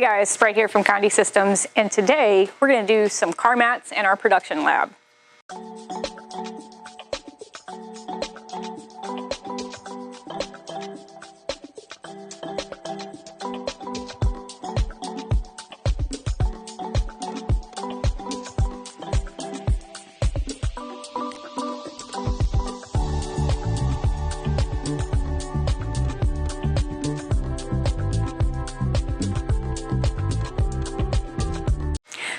Hey guys, Sprite here from Condi Systems, and today we're going to do some car mats in our production lab.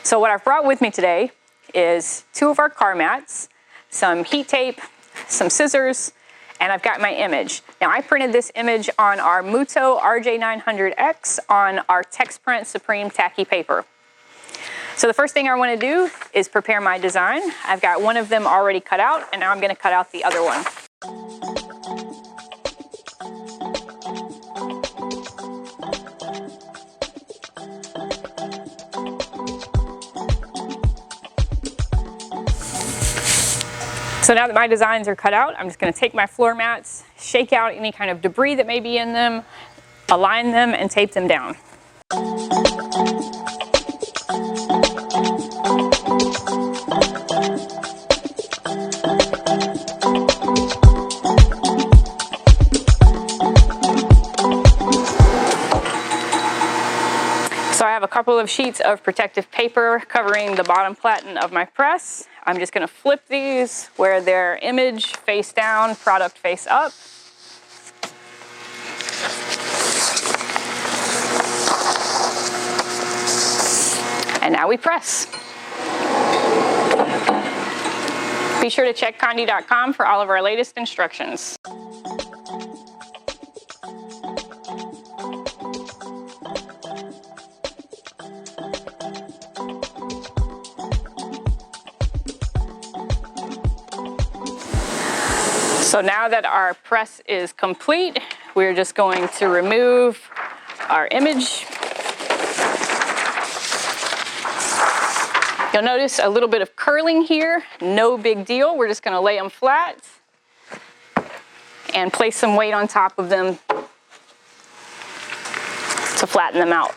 So what I've brought with me today is two of our car mats, some heat tape, some scissors, and I've got my image. Now I printed this image on our Muto RJ900X on our TexPrint Supreme tacky paper. So the first thing I want to do is prepare my design. I've got one of them already cut out, and now I'm going to cut out the other one. So now that my designs are cut out, I'm just going to take my floor mats, shake out any kind of debris that may be in them, align them, and tape them down. So I have a couple of sheets of protective paper covering the bottom platen of my press. I'm just going to flip these where they're image face down, product face up. And now we press. Be sure to check condi.com for all of our latest instructions. So now that our press is complete, we're just going to remove our image. You'll notice a little bit of curling here, no big deal. We're just going to lay them flat and place some weight on top of them to flatten them out.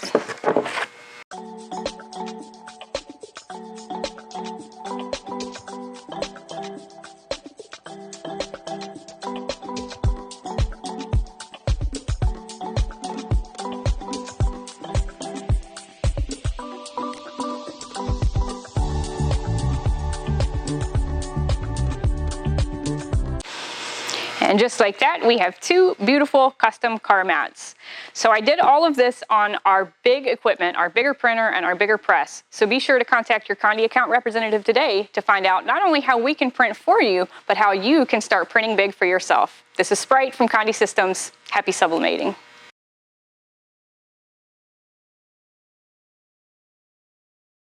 And just like that, we have two beautiful custom car mats. So I did all of this on our big equipment, our bigger printer and our bigger press. So be sure to contact your Condi account representative today to find out not only how we can print for you, but how you can start printing big for yourself. This is Sprite from Condi Systems. Happy sublimating.